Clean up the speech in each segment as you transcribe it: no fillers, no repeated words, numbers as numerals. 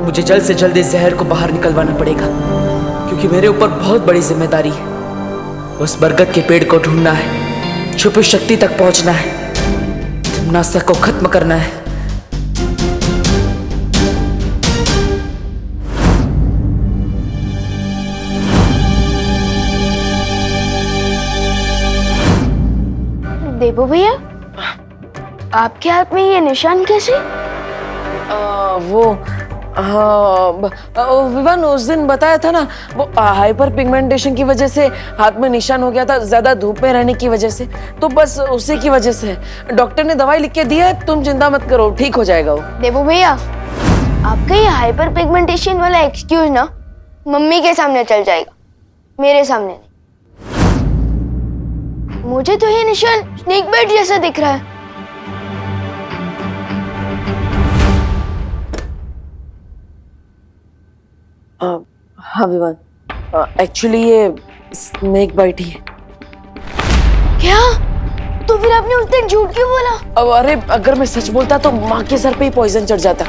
मुझे जल्द से जल्द इस जहर को बाहर निकलवाना पड़ेगा, क्योंकि मेरे ऊपर बहुत बड़ी जिम्मेदारी है। उस बरगद के पेड़ को ढूंढना है, छुपी शक्ति तक पहुंचना है, जिम्नास्टा को खत्म करना है। देबू भैया, आपके हाथ में ये निशान कैसे? विवान उस दिन बताया था ना, वो हाइपर पिगमेंटेशन की वजह से हाथ में निशान हो गया था, ज्यादा धूप में रहने की वजह से। तो बस उसी की वजह से डॉक्टर ने दवाई लिख के दी है, तुम चिंता मत करो, ठीक हो जाएगा वो। देबू भैया, आपका ये हाइपर पिगमेंटेशन वाला एक्सक्यूज ना मम्मी के सामने चल जाएगा, मेरे सामने नहीं। मुझे तो ये निशान स्नेक बाइट जैसा दिख रहा है। हाँ विवान, एक्चुअली ये स्नेक बाइट ही है। क्या? तो फिर आपने उस दिन झूठ क्यों बोला? अब अरे, अगर मैं सच बोलता तो माँ के सर पे ही पॉइजन चढ़ जाता,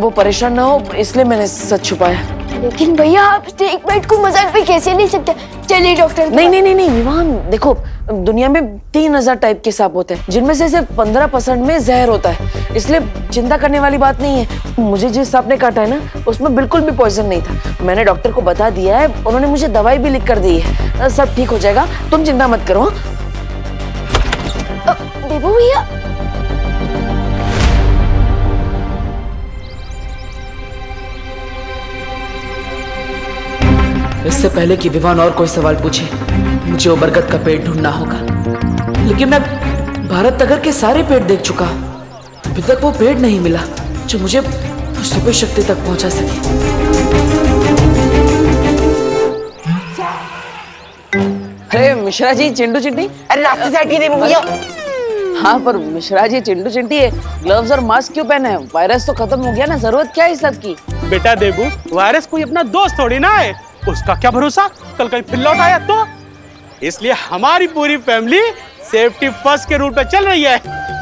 वो परेशान ना हो इसलिए मैंने सच छुपाया। लेकिन भैया, आप स्नेक बाइट को मजाक में कैसे नहीं सकते? चलिए डॉक्टर। नहीं विवान, देखो दुनिया में 3000 टाइप के सांप होते हैं, जिनमें से सिर्फ 15% में जहर होता है, इसलिए चिंता करने वाली बात नहीं है। मुझे जिस सांप ने काटा है ना, उसमें बिल्कुल भी पॉइजन नहीं था। मैंने डॉक्टर को बता दिया है, उन्होंने मुझे दवाई भी लिख कर दी है, सब ठीक हो जाएगा, तुम चिंता मत करो। देबू भैया, इससे पहले कि विवान और कोई सवाल पूछे, मुझे वो बरगद का पेड़ ढूंढना होगा। लेकिन मैं भारत नगर के सारे पेड़ देख चुका हूं, अभी तक वो पेड़ नहीं मिला जो मुझे सुपर शक्ति तक पहुंचा सके। अरे मिश्रा जी, चिंटू चिंटी, अरे रास्ते से हटिए देबू भैया। हाँ पर मिश्रा जी, चिंटू चिंटी है, ग्लव्स और मास्क क्यों पहने हैं? वायरस तो खत्म हो गया ना, जरूरत क्या है इस सब की? बेटा देबू, वायरस कोई अपना दोस्त थोड़ी ना है, उसका क्या भरोसा कल कहीं फिर लौट आया तो। इसलिए हमारी पूरी फैमिली सेफ्टी फर्स्ट के रूट पे चल रही है।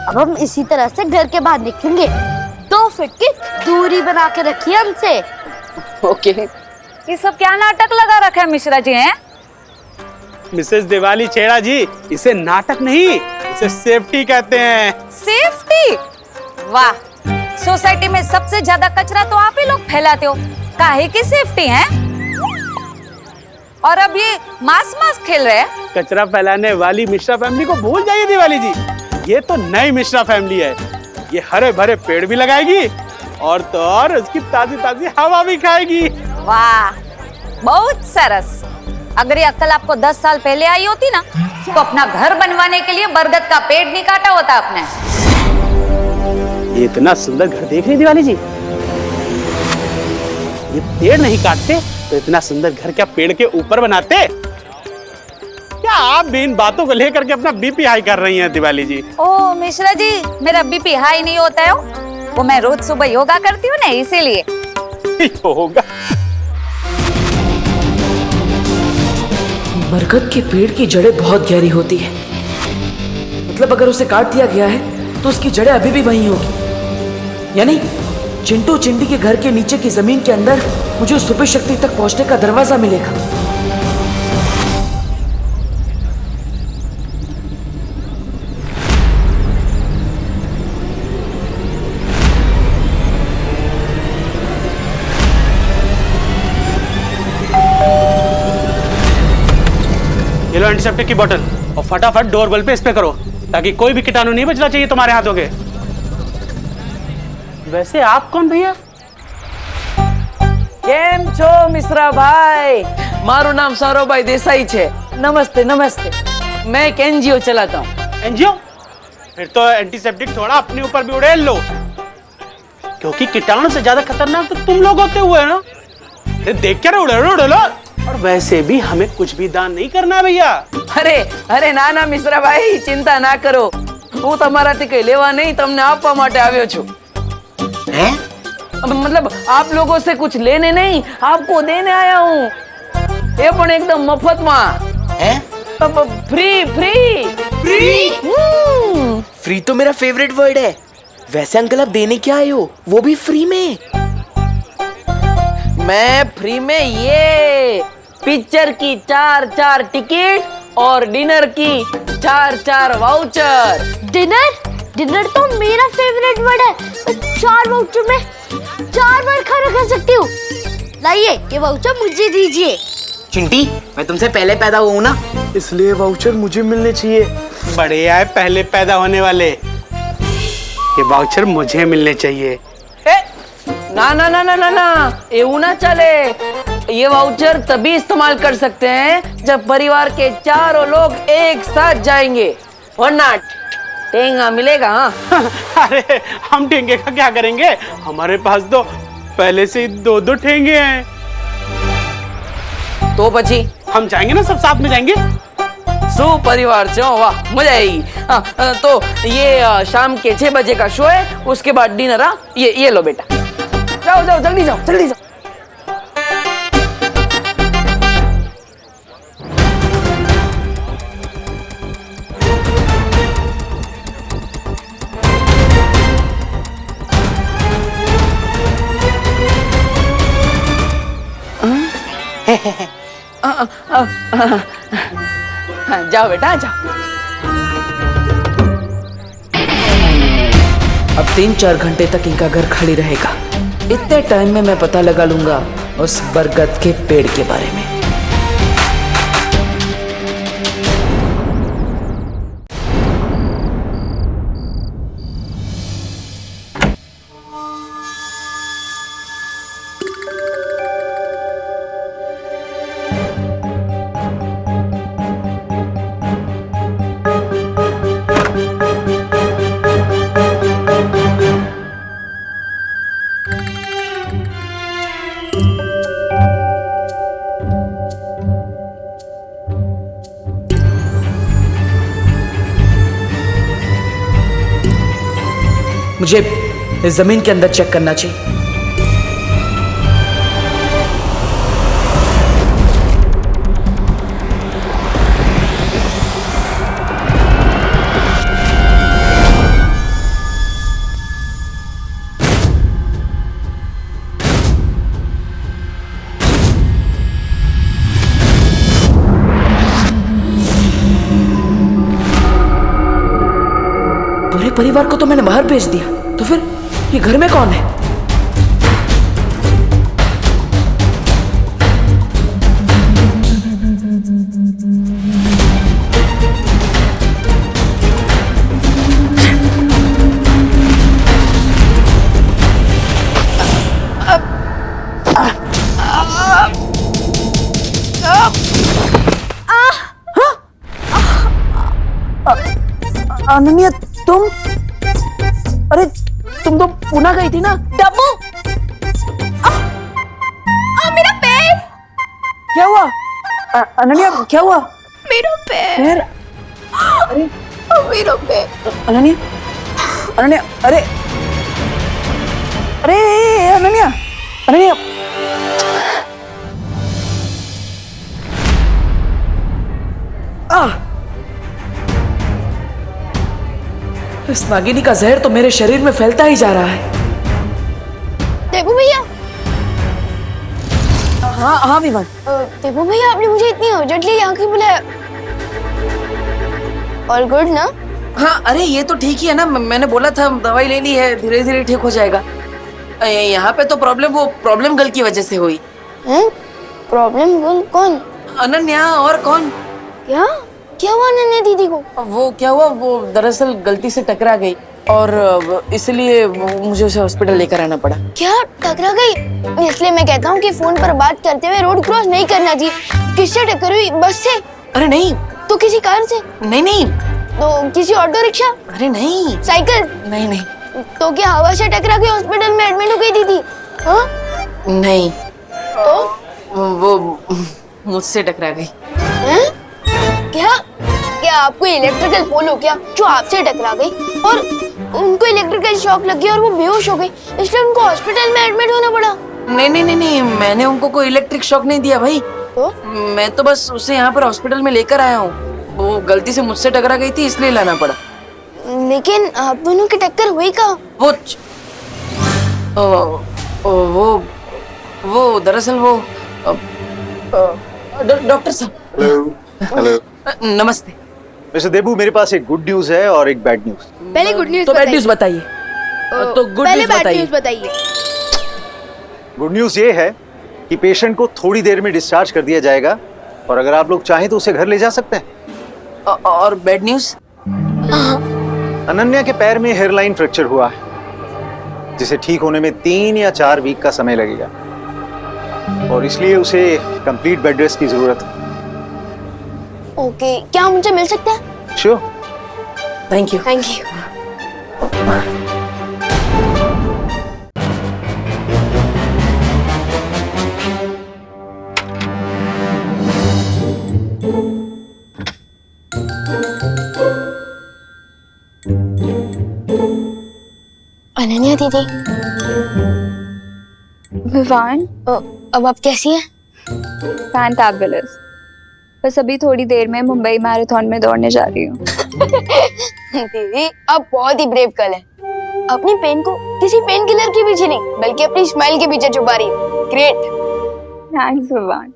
अब हम इसी तरह से घर के बाहर निकलेंगे। 2 फीट की दूरी बना के रखिए हमसे। ओके। ये सब क्या नाटक लगा रखा है मिश्रा जी हैं? मिसेस दिवाली छेड़ा जी, इसे नाटक नहीं, इसे सेफ्टी कहते हैं। सेफ्टी? वाह, सोसाइटी में सबसे ज्यादा कचरा तो आप ही लोग फैलाते हो, काहे की सेफ्टी है? और अब ये मास खेल रहे हैं। कचरा फैलाने वाली मिश्रा फैमिली को भूल जाइए दिवाली जी, ये तो नई मिश्रा फैमिली है। ये हरे भरे पेड़ भी लगाएगी और तो और उसकी ताजी ताजी हवा भी खाएगी। वाह, बहुत सरस। अगर ये अक्ल आपको 10 साल पहले आई होती ना, तो अपना घर बनवाने के लिए बरगद का पेड़ नहीं काटा होता आपने। ये इतना सुंदर घर देख रही दिवाली जी, ये पेड़ नहीं काटते तो इतना सुंदर घर क्या पेड़ के ऊपर बनाते? क्या आप भी इन बातों को लेकर के अपना बीपी हाई कर रही हैं दिवाली जी? ओ मिश्रा जी, मेरा बीपी हाई नहीं होता है, वो मैं रोज सुबह योगा करती हूँ ना, इसीलिए। होगा। बरगद के पेड़ की जड़ें बहुत गहरी होती है, मतलब अगर उसे काट दिया गया है तो उसकी जड़ें अभी भी वहीं होगी। यानी चिंटू चिंटी के घर के नीचे की जमीन के अंदर मुझे उस सुपर शक्ति तक पहुंचने का दरवाजा मिलेगा। ये लो एंटीसेप्टिक की बोतल और फटाफट डोरबेल पे स्प्रे करो, ताकि कोई भी कीटाणु नहीं बचना चाहिए तुम्हारे हाथों के। वैसे आप कौन भैया? केम छो मिश्रा भाई? मारू नाम सौरभभाई देसाई छे। नमस्ते नमस्ते। मैं एक एनजीओ चलाता हूँ। एनजीओ? फिर तो एंटीसेप्टिक थोड़ा अपने ऊपर भी उड़ेल लो, क्योंकि कीटाणु से ज्यादा खतरनाक तो तुम लोग होते हुए ना। देख क्या उड़े लो। और वैसे भी हमें कुछ भी दान नहीं करना है भैया। अरे अरे ना ना मिश्रा भाई, चिंता ना करो, હું તમારાથી કઈ લેવા नहीं, તમને આપવા માટે આવ્યો છું। मतलब आप लोगों से कुछ लेने नहीं, आपको देने आया हूँ, ये पण एकदम मफत में। फ्री फ्री फ्री तो मेरा फेवरेट वर्ड है। वैसे अंकल आप देने क्या आए हो, वो भी फ्री में? मैं फ्री में ये पिक्चर की 4-4 टिकट और डिनर की 4-4 वाउचर। डिनर तो मेरा फेवरेट वर्ड है। मैं 4 वाउचर में 4 बार खाना खा सकती हूँ। लाइए ये वाउचर मुझे दीजिए। चिंटी, मैं तुमसे पहले पैदा हुआ हूँ ना, इसलिए वाउचर मुझे मिलने चाहिए। बढ़िया है, पहले पैदा होने वाले, ये वाउचर मुझे मिलने चाहिए। ना ना ना ना ना ना, ये ना चले। ये वाउचर तभी इस्तेमाल कर सकते हैं जब परिवार के चारों लोग एक साथ जाएंगे, वरना टेंगा मिलेगा। हाँ? अरे हम ठेंगे का क्या करेंगे, हमारे पास तो पहले से ही 2-2 ठेंगे हैं। तो बची हम जाएंगे ना, सब साथ में जाएंगे। परिवार से वाह मजा आएगी। तो ये शाम के 6 बजे का शो है, उसके बाद डिनर। ये लो बेटा, जाओ जाओ जल्दी जाओ जल्दी जाओ। जाओ बेटा जाओ। अब 3-4 घंटे तक इनका घर खाली रहेगा। इतने टाइम में मैं पता लगा लूंगा उस बरगद के पेड़ के बारे में। मुझे इस जमीन के अंदर चेक करना चाहिए। पूरे परिवार को तो मैंने बाहर भेज दिया, तो फिर ये घर में कौन है? अनन्या तुम, अरे तुम तो पुणे गई थी ना? डब्बू, मेरा पैर। क्या हुआ अनन्या, क्या हुआ? मेरा पैर। पैर? अरे मेरा पैर। अनन्या, अनन्या, अरे अरे अनन्या, अनन्या, इस नागिनी का जहर तो मेरे शरीर में फैलता ही जा रहा है। देबू भैया, हाँ हाँ विमान। देबू भैया, आपने मुझे इतनी अर्जेंटली यहाँ क्यों बुलाया? ऑल गुड ना? हाँ अरे ये तो ठीक ही है ना, मैंने बोला था दवाई ले ली है, धीरे धीरे ठीक हो जाएगा। यहाँ पे तो प्रॉब्लम गर्ल की वजह से हुई। प्रॉब्लम गर्ल कौन? अनन्या, और कौन? क्या हुआ अनन्या दीदी को? वो क्या हुआ, वो दरअसल गलती से टकरा गई और इसलिए मुझे उसे हॉस्पिटल लेकर आना पड़ा। क्या टकरा गई? इसलिए मैं कहता हूँ कि फोन पर बात करते हुए रोड क्रॉस नहीं करना चाहिए। किससे टक्कर हुई? बस से? अरे नहीं। तो किसी कार से? नहीं नहीं। तो किसी ऑटो रिक्शा? अरे नहीं। साइकिल? नहीं नहीं। तो क्या हवा से टकरा के हॉस्पिटल में एडमिट हो गई दीदी? हाँ? नहीं। तो वो मुझसे टकरा गई। क्या आपको इलेक्ट्रिकल पोल हो क्या जो आपसे टकरा गई और उनको इलेक्ट्रिकल शॉक लगी और वो बेहोश हो गई, इसलिए उनको हॉस्पिटल में एडमिट होना पड़ा? नहीं नहीं नहीं नहीं, मैंने उनको कोई इलेक्ट्रिक शॉक नहीं दिया भाई। तो मैं तो बस उसे यहाँ पर हॉस्पिटल में लेकर आया हूँ। वो गलती से मुझसे टकरा गई थी, इसलिए लाना पड़ा। लेकिन आप दोनों की टक्कर हुई कहाँ? वो दरअसल वो डॉक्टर साहब। हेलो नमस्ते। मिस्टर देबू, मेरे पास एक गुड न्यूज है और एक बैड न्यूज। पहले गुड न्यूज़ तो बैड न्यूज बताइए। तो गुड पहले न्यूज बैड बताइए। न्यूज़ बताइए। गुड न्यूज ये है कि पेशेंट को थोड़ी देर में डिस्चार्ज कर दिया जाएगा और अगर आप लोग चाहें तो उसे घर ले जा सकते हैं। और बैड न्यूज? अनन्या के पैर में हेयरलाइन फ्रैक्चर हुआ है जिसे ठीक होने में 3 या 4 वीक का समय लगेगा और इसलिए उसे कंप्लीट बेड रेस्ट की जरूरत है। ओके, क्या हम मुझे मिल सकते हैं? Sure. Thank you. Thank you. Ananya दीदी, विवान, अब आप कैसी हैं? फैंटाबुलस। बस अभी थोड़ी देर में मुंबई मैराथन में दौड़ने जा रही हूँ। दीदी, आप बहुत ही ब्रेव गर्ल हैं। अपनी पेन को किसी पेन किलर के पीछे नहीं, बल्कि अपनी स्माइल के पीछे छुपा रही है। ग्रेट। थैंक्स विवान।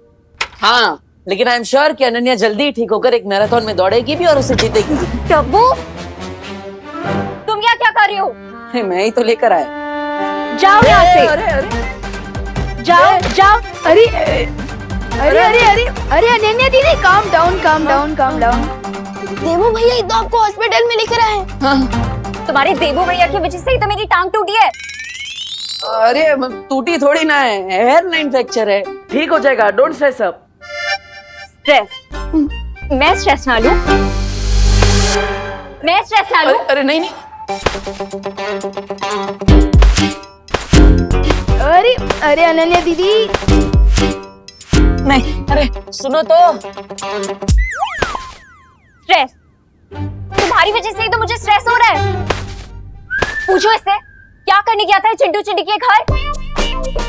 हाँ, लेकिन आई एम श्योर कि अनन्या जल्दी ठीक होकर एक मैराथन में दौड़ेगी भी और उसे जीतेगी। टब्बू, तुम यहाँ क्या कर रही हो? मैं ही तो लेकर आया। जाओ यहाँ से। अरे अरे जाओ जाओ। अरे अरे अरे अरे अरे अनन्या दीदी, calm down calm down calm down. देवो भैया तो आपको हॉस्पिटल में लेकर आए। हाँ। तुम्हारे देबू भैया की वजह से ही तो मेरी टांग टूटी है। अरे टूटी थोड़ी ना है, हेयरलाइन फ्रैक्चर है, ठीक हो जाएगा। Don't stress up. स्ट्रेस? मैं स्ट्रेस ना लूं? मैं स्ट्रेस ना लूं? अरे नहीं नहीं। अरे अरे अनन्या दीदी, नहीं, अरे सुनो तो। स्ट्रेस? तुम्हारी वजह से ही तो मुझे स्ट्रेस हो रहा है। पूछो इससे, क्या करने गया था चिंटू चिंटी के घर?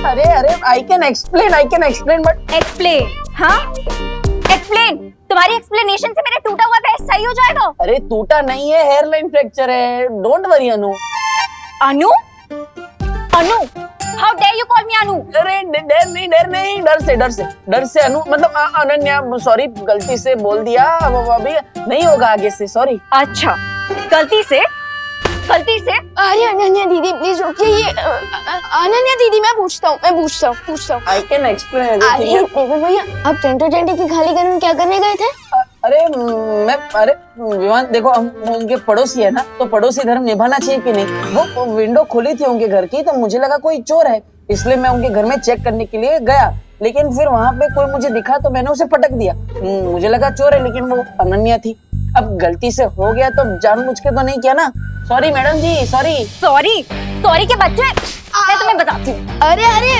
अरे अरे I can explain but. Explain? हाँ, एक्सप्लेन। तुम्हारी एक्सप्लेनेशन से मेरा टूटा हुआ पैर सही हो जाएगा? अरे टूटा नहीं है, हेयरलाइन फ्रैक्चर है। Don't worry Anu. Anu? Anu? How dare you call me Anu? अरे डर से अनु, मतलब अनन्या, सॉरी, गलती से बोल दिया। अभी नहीं होगा आगे से, सॉरी। अच्छा, गलती से? अरे अनन्या दीदी प्लीज रुकिए। ये अनन्या दीदी, मैं पूछता हूँ। I can explain. अरे देवो भैया, आप चिंटू चिंटी की खाली घर में क्या करने गए थे? अरे विवान, देखो हम उनके पड़ोसी है ना, तो पड़ोसी धर्म निभाना चाहिए कि नहीं। वो विंडो खुली थी उनके घर की, तो मुझे लगा कोई चोर है, इसलिए मैं उनके घर में चेक करने के लिए गया। लेकिन फिर वहाँ पे कोई मुझे दिखा तो मैंने उसे पटक दिया। मुझे लगा चोर है, लेकिन वो अनन्या थी। अब गलती से हो गया तो जानबूझ के तो नहीं किया ना। सॉरी मैडम जी, सॉरी। सॉरी के बच्चे, मैं तुम्हें बताती हूँ। अरे अरे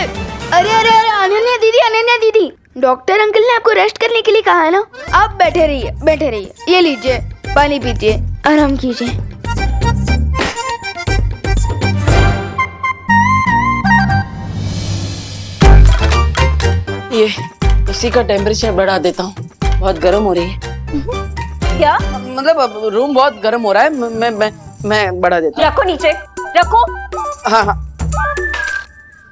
अरे अरे अरे अनन्या दीदी, डॉक्टर अंकल ने आपको रेस्ट करने के लिए कहा है ना। आप बैठे रहिए। ये लीजिए, पानी पीजिए, आराम कीजिए। ये इसी का टेम्परेचर बढ़ा देता हूँ, बहुत गर्म हो रही है। क्या? मतलब अब रूम बहुत गर्म हो रहा है, मैं बढ़ा देता हूँ। रखो नीचे, रखो। हाँ हाँ।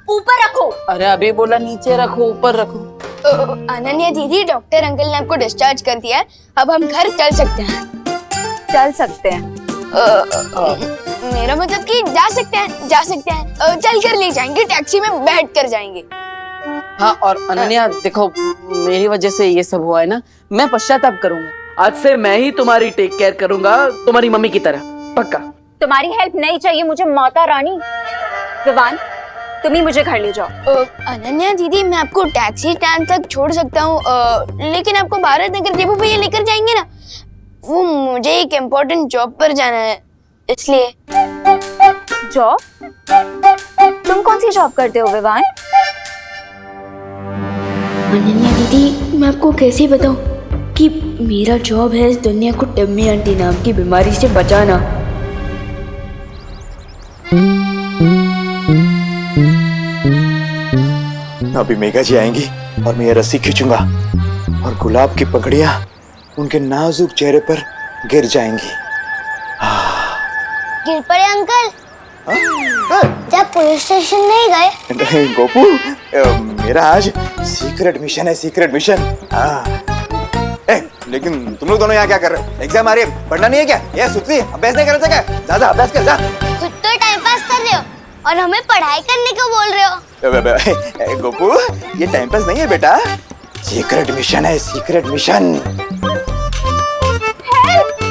ऊपर रखो। अरे अभी बोला नीचे रखो, ऊपर रखो। अनन्या दीदी, डॉक्टर अंकल ने आपको डिस्चार्ज कर दिया है, अब हम घर चल सकते हैं। मेरा मतलब कि जा सकते हैं। चल कर ले जाएंगे, टैक्सी में बैठ कर जाएंगे। हाँ, और अनन्या देखो, मेरी वजह से ये सब हुआ है ना, मैं पश्चाताप करूंगा। आज से मैं ही तुम्हारी टेक केयर करूंगा, तुम्हारी मम्मी की तरह, पक्का। तुम्हारी हेल्प नहीं चाहिए मुझे माता रानी। विवान, तुम ही मुझे घर ले जाओ। अनन्या दीदी, मैं आपको टैक्सी स्टैंड तक छोड़ सकता हूँ, लेकिन आपको भारत नगर देवो भैया लेकर जाएंगे ना। वो मुझे एक इम्पोर्टेंट जॉब पर जाना है, इसलिए। जॉब? तुम कौन सी जॉब करते हो विवान? अनन्या दीदी, मैं आपको कैसे बताऊं कि मेरा जॉब है इस दुनिया को टम्मी आंटी नाम की बीमारी से बचाना। अभी मेघा जी आएंगी और मैं ये रस्सी खींचूंगा और गुलाब की पकड़ियां उनके नाजुक चेहरे पर गिर जाएंगी। गिर पड़े अंकल। हाँ? जब पुलिस स्टेशन नहीं गए? नहीं गोपू, मेरा आज सीक्रेट मिशन है, सीक्रेट मिशन। हाँ। लेकिन तुम लोग दोनों यहाँ क्या कर रहे हो? एग्जाम आ रही है, पढ़ना नहीं है क्या? ये सुतली अभ्यास नहीं करना क्या? जा अभ्यास कर जा। खुद तो टाइम पास कर रहे हो और हमें पढ़ाई करने को बोल रहे हो। गोपू, ये टाइम पास नहीं है बेटा, सीक्रेट मिशन है, सीक्रेट मिशन।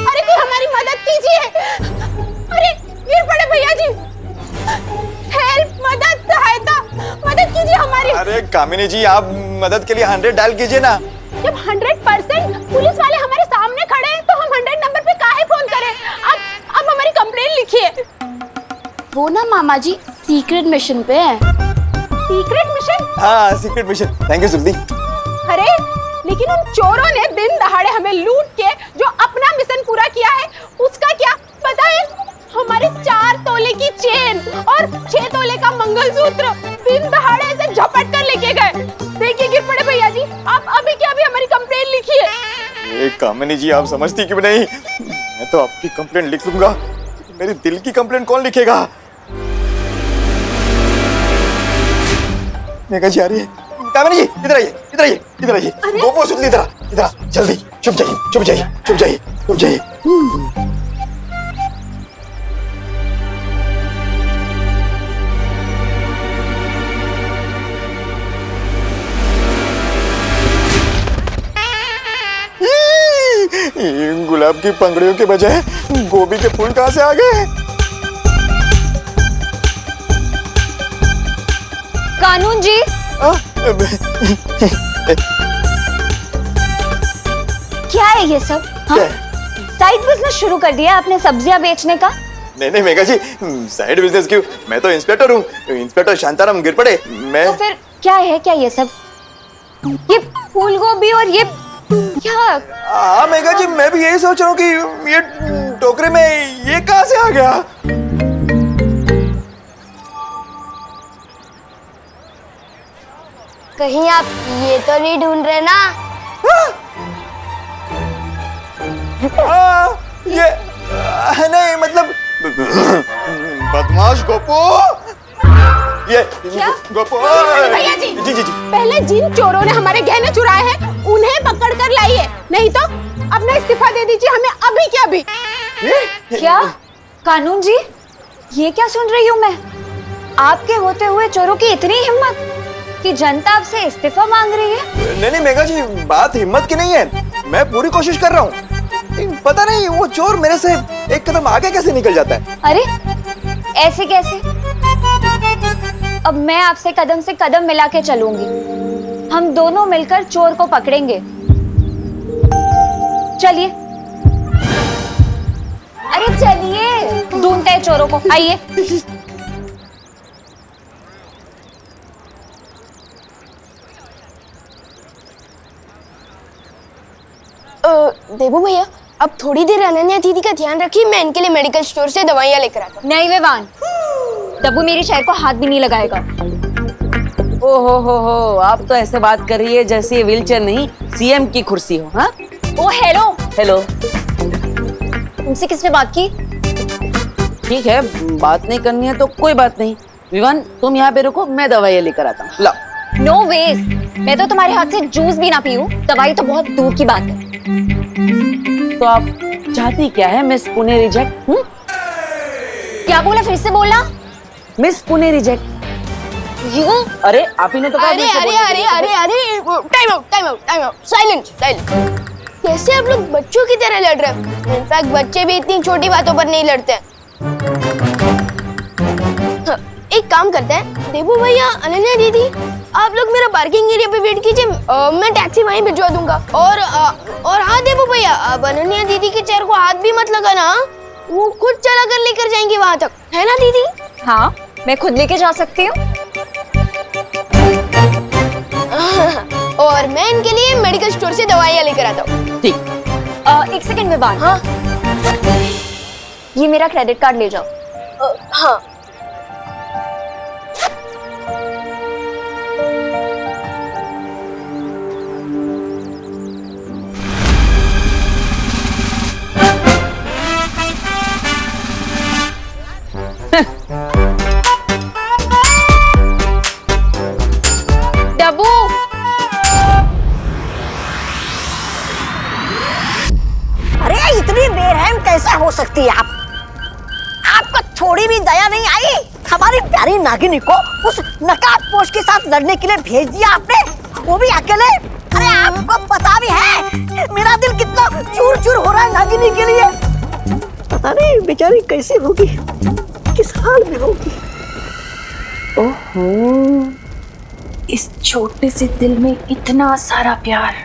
अरे कोई हमारी मदद कीजिए। अरे गिर पड़े भैया जी। हेल्प, मदद, सहायता, मदद कीजिए हमारी। अरे कामिनी जी, आप मदद के लिए 100 डायल कीजिए ना। जब 100% पुलिस वाले हमारे सामने खड़े हैं तो हम 100 नंबर पे काहे फोन करें? अब हमारी कंप्लेंट लिखिए। वो ना मामा जी सीक्रेट मिशन पे है। Secret mission? हाँ, सीक्रेट मिशन। थैंक यू सुल्दी। अरे लेकिन उन चोरों ने दिन दहाड़े हमें लूट के जो अपना मिशन पूरा किया है उसका क्या पता है? हमारे 4 तोले की चेन और 6 तोले का मंगलसूत्र दिन दहाड़े ऐसे झपट कर लेके गए। देखिए गिर पड़े भैया जी, आप अभी क्या अभी हमारी कंप्लेंट लिखिए। कामिनी जी, आप समझती क्यों नहीं? मैं तो आपकी कंप्लेंट लिख लूंगा, मेरी दिल की कंप्लेंट कौन लिखेगा? मेघा जी आ रही है। कामिनी जी, इधर आइए, इधर आइए, इधर आइए। गोपू सुन, इधर इधर जल्दी। चुप जाइए, चुप जाइए, चुप जाइए, चुप जाइए। गुलाब की पंखुड़ियों के बजाय गोभी के फूल कहाँ से आ गए? कानून जी, क्या है ये सब? साइड बिजनेस शुरू कर दिया आपने सब्जियां बेचने का? नहीं मेघा जी, साइड बिजनेस क्यों? मैं तो इंस्पेक्टर हूँ, इंस्पेक्टर शांताराम गिर पड़े। मैं तो फिर क्या है, क्या ये सब? ये फूल गोभी और ये क्या? हाँ मेघा जी, मैं भी यही सोच रहा हूँ कि ये टोकरे में ये कहाँ से आ गया? कहीं आप ये तो नहीं ढूंढ रहे ना? ये नहीं, मतलब बदमाश गोपू। ये गोपू। भैया जी, जी जी जी। पहले जिन चोरों ने हमारे गहने चुराए हैं उन्हें पकड़ कर लाइए, नहीं तो अपना इस्तीफा दे दीजिए हमें अभी के अभी। क्या? कानून जी, ये क्या सुन रही हूँ मैं? आपके होते हुए चोरों की इतनी हिम्मत कि जनता आपसे इस्तीफा मांग रही है? नहीं मेघा जी, बात हिम्मत की नहीं है, मैं पूरी कोशिश कर रहा हूँ। पता नहीं वो चोर मेरे से एक कदम आगे कैसे निकल जाता है। अरे ऐसे कैसे? अब मैं आपसे कदम से कदम मिला के चलूंगी, हम दोनों मिलकर चोर को पकड़ेंगे। चलिए, अरे चलिए, ढूंढते हैं चोरों को, आइए। देबू भैया, अब थोड़ी देर अनन्या दीदी का ध्यान रखिए, मैं इनके लिए मेडिकल स्टोर से दवाइयाँ लेकर आता हूँ। नहीं विवान, दब्बू मेरी शहर को हाथ भी नहीं लगाएगा। ओ हो, आप तो ऐसे बात कर रही है जैसे ये व्हीलचेयर नहीं सीएम की कुर्सी हो। हाँ, ओ हेलो हेलो। तुमसे किसने बात की? ठीक है, बात नहीं करनी है तो कोई बात नहीं। विवान, तुम यहाँ पे रुको, मैं दवाइयाँ लेकर आता हूँ। ला। नो वेज, मैं तो तुम्हारे हाथ से जूस भी ना पीऊं, दवाई तो बहुत दूर की बात है। तो आप चाहती क्या है मिस पुणे रिजेक्ट? क्या बोला, फिर से बोलना। Miss Pune reject. यू? अरे आप ही ने तो कहा। अरे अरे अरे अरे अरे, time out, time out, time out, silent silent. कैसे आप लोग बच्चों की तरह लड़ रहे हो? इनफैक्ट बच्चे भी इतनी छोटी बातों पर नहीं लड़ते हैं। हाँ, एक काम करते हैं, देबू भैया, अनन्या दीदी, आप लोग मेरा पार्किंग एरिया पे वेट कीजिए, मैं टैक्सी वहीं भिजवा दूंगा। और हाँ देबू भैया, अब अनन्या दीदी के चेयर को हाथ भी मत लगाना, वो खुद चला कर लेकर जाएंगी वहां तक, है ना दीदी? हाँ, मैं खुद लेके जा सकती हूँ। और मैं इनके लिए मेडिकल स्टोर से दवाइयाँ लेकर आता हूँ। ठीक। एक सेकंड में बात। हाँ ये मेरा क्रेडिट कार्ड ले जाओ। हाँ। डब्बू अरे इतनी बेरहम कैसे हो सकती है आप? आपको थोड़ी भी दया नहीं आई? हमारी प्यारी नागिनी को उस नकाबपोश के साथ लड़ने के लिए भेज दिया आपने, वो भी अकेले। अरे आपको पता भी है मेरा दिल कितना चूर चूर हो रहा है नागिनी के लिए। पता नहीं बेचारी कैसी होगी, किस हाल में होगी। ओहो, इस छोटे से दिल में इतना सारा प्यार।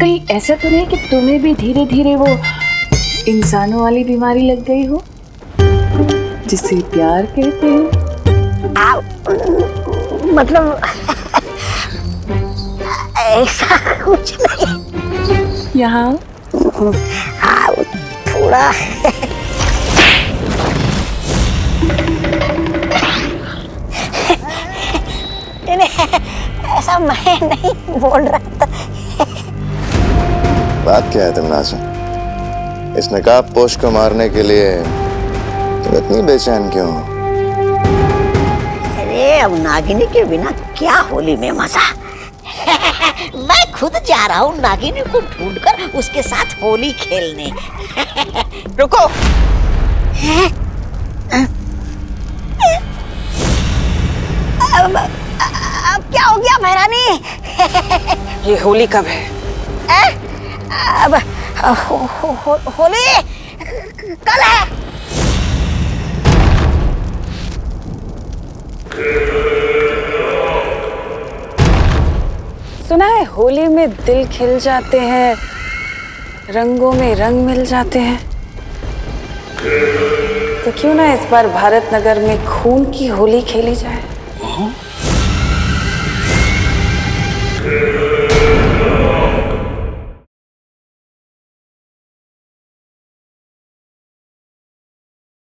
कहीं ऐसा तो नहीं कि तुम्हें भी धीरे धीरे वो इंसानों वाली बीमारी लग गई हो जिसे प्यार कहते हैं? मतलब ऐसा कुछ नहीं। यहाँ हाँ थोड़ा ऐसा मैं नहीं बोल रहा था। बात क्या है तमन्नाज़? इस नकाबपोश को मारने के लिए तुम इतनी बेचैन क्यों हो? अरे अब नागिनी के बिना क्या होली में मजा। मैं खुद जा रहा हूँ नागिनी को ढूंढकर उसके साथ होली खेलने। रुको। अब क्या हो गया महारानी? ये होली कब है? अब होली कल है। सुना है होली में दिल खिल जाते हैं, रंगों में रंग मिल जाते हैं। तो क्यों ना इस बार भारत नगर में खून की होली खेली जाए?